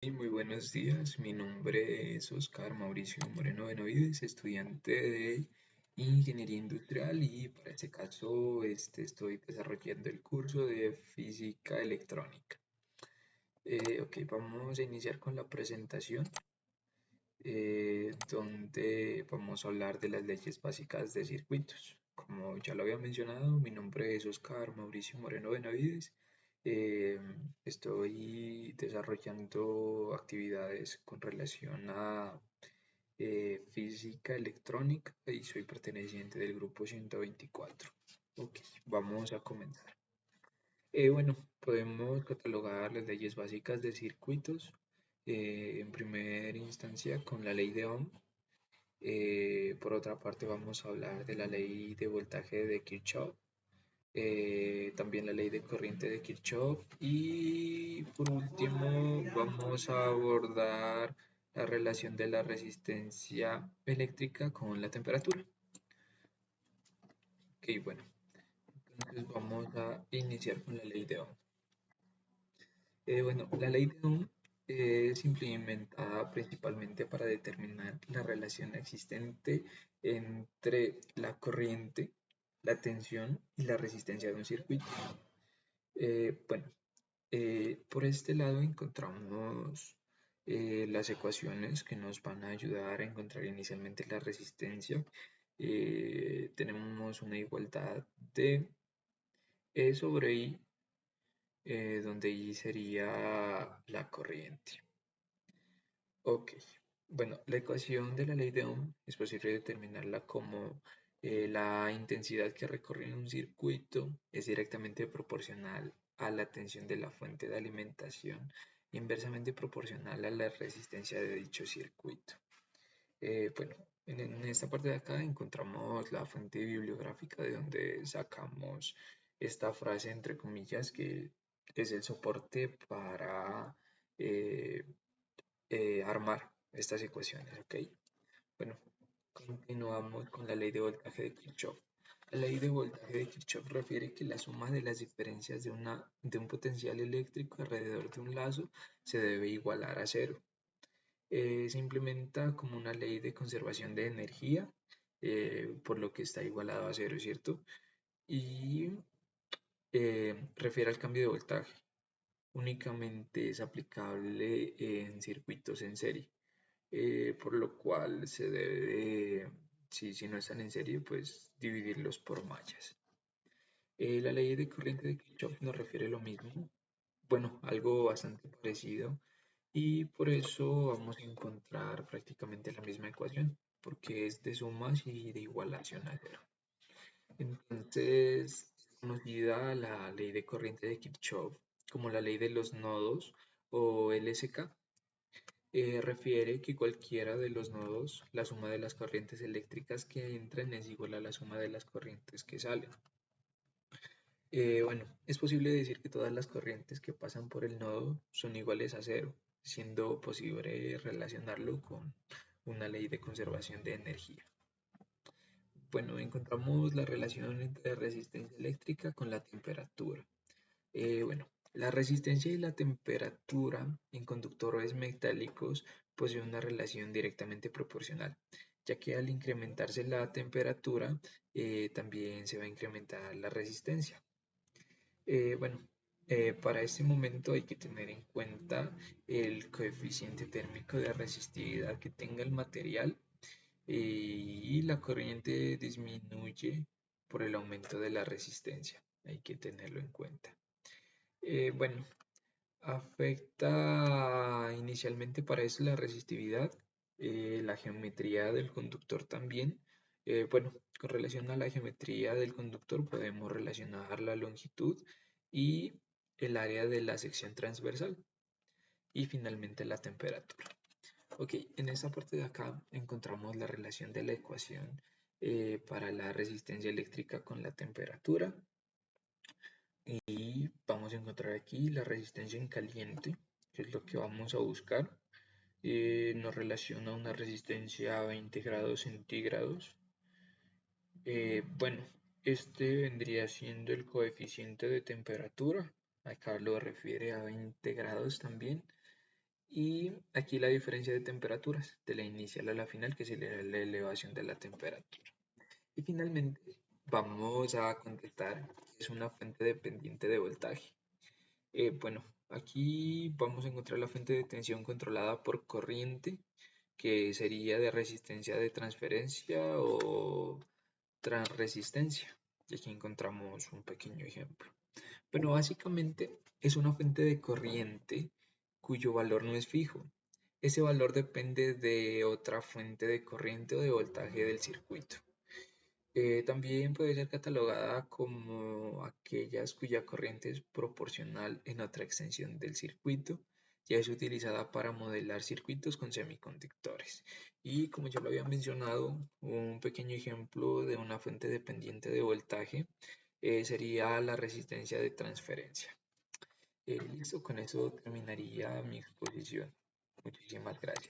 Muy buenos días, mi nombre es Oscar Mauricio Moreno Benavides, estudiante de Ingeniería Industrial y para este caso estoy desarrollando el curso de Física Electrónica. Ok, vamos a iniciar con la presentación donde vamos a hablar de las leyes básicas de circuitos. Como ya lo había mencionado, mi nombre es Oscar Mauricio Moreno Benavides. Eh, Estoy desarrollando actividades con relación a física electrónica y soy perteneciente del grupo 124. Ok, vamos a comenzar. Bueno, podemos catalogar las leyes básicas de circuitos en primera instancia con la ley de Ohm. Por otra parte, vamos a hablar de la ley de voltaje de Kirchhoff, también la ley de corriente de Kirchhoff y por último vamos a abordar la relación de la resistencia eléctrica con la temperatura. Ok, bueno, entonces vamos a iniciar con la ley de Ohm. Bueno, la ley de Ohm es implementada principalmente para determinar la relación existente entre la corriente, la tensión y la resistencia de un circuito. Bueno, por este lado encontramos las ecuaciones que nos van a ayudar a encontrar inicialmente la resistencia. Tenemos una igualdad de E sobre I donde I sería la corriente. Ok, bueno, la ecuación de la ley de Ohm es posible determinarla como la intensidad que recorre un circuito es directamente proporcional a la tensión de la fuente de alimentación, inversamente proporcional a la resistencia de dicho circuito. Bueno, en esta parte de acá encontramos la fuente bibliográfica de donde sacamos esta frase entre comillas que es el soporte para eh, armar estas ecuaciones, ¿ok? Bueno, continuamos con la ley de voltaje de Kirchhoff. La ley de voltaje de Kirchhoff refiere que la suma de las diferencias de un potencial eléctrico alrededor de un lazo se debe igualar a cero. Se implementa como una ley de conservación de energía, por lo que está igualado a cero, ¿cierto? Y refiere al cambio de voltaje. Únicamente es aplicable en circuitos en serie, por lo cual se debe, si no están en serie, pues dividirlos por mallas. La ley de corriente de Kirchhoff nos refiere lo mismo, bueno, algo bastante parecido, y por eso vamos a encontrar prácticamente la misma ecuación, porque es de sumas y de igualación a cero. Entonces, es conocida la ley de corriente de Kirchhoff como la ley de los nodos o LSK. Refiere que cualquiera de los nodos, la suma de las corrientes eléctricas que entran es igual a la suma de las corrientes que salen. Bueno, es posible decir que todas las corrientes que pasan por el nodo son iguales a cero, siendo posible relacionarlo con una ley de conservación de energía. Bueno, encontramos la relación entre resistencia eléctrica con la temperatura. Bueno, la resistencia y la temperatura en conductores metálicos poseen una relación directamente proporcional, ya que al incrementarse la temperatura, también se va a incrementar la resistencia. Bueno, para este momento hay que tener en cuenta el coeficiente térmico de resistividad que tenga el material y la corriente disminuye por el aumento de la resistencia. Hay que tenerlo en cuenta. Bueno, afecta inicialmente para eso la resistividad, la geometría del conductor también. Bueno, con relación a la geometría del conductor podemos relacionar la longitud y el área de la sección transversal y finalmente la temperatura. Ok, en esta parte de acá encontramos la relación de la ecuación para la resistencia eléctrica con la temperatura y vamos a encontrar aquí la resistencia en caliente, que es lo que vamos a buscar. Nos relaciona una resistencia a 20 grados centígrados. Bueno, este vendría siendo el coeficiente de temperatura. Acá lo refiere a 20 grados también. Y aquí la diferencia de temperaturas, de la inicial a la final, que sería la elevación de la temperatura. Y finalmente vamos a contestar que es una fuente dependiente de voltaje. Bueno, aquí vamos a encontrar la fuente de tensión controlada por corriente, que sería de resistencia de transferencia o transresistencia. Y aquí encontramos un pequeño ejemplo. Bueno, básicamente es una fuente de corriente cuyo valor no es fijo. Ese valor depende de otra fuente de corriente o de voltaje del circuito. También puede ser catalogada como aquellas cuya corriente es proporcional en otra extensión del circuito. Ya es utilizada para modelar circuitos con semiconductores. Y como ya lo había mencionado, un pequeño ejemplo de una fuente dependiente de voltaje sería la resistencia de transferencia. Listo, con eso terminaría mi exposición. Muchísimas gracias.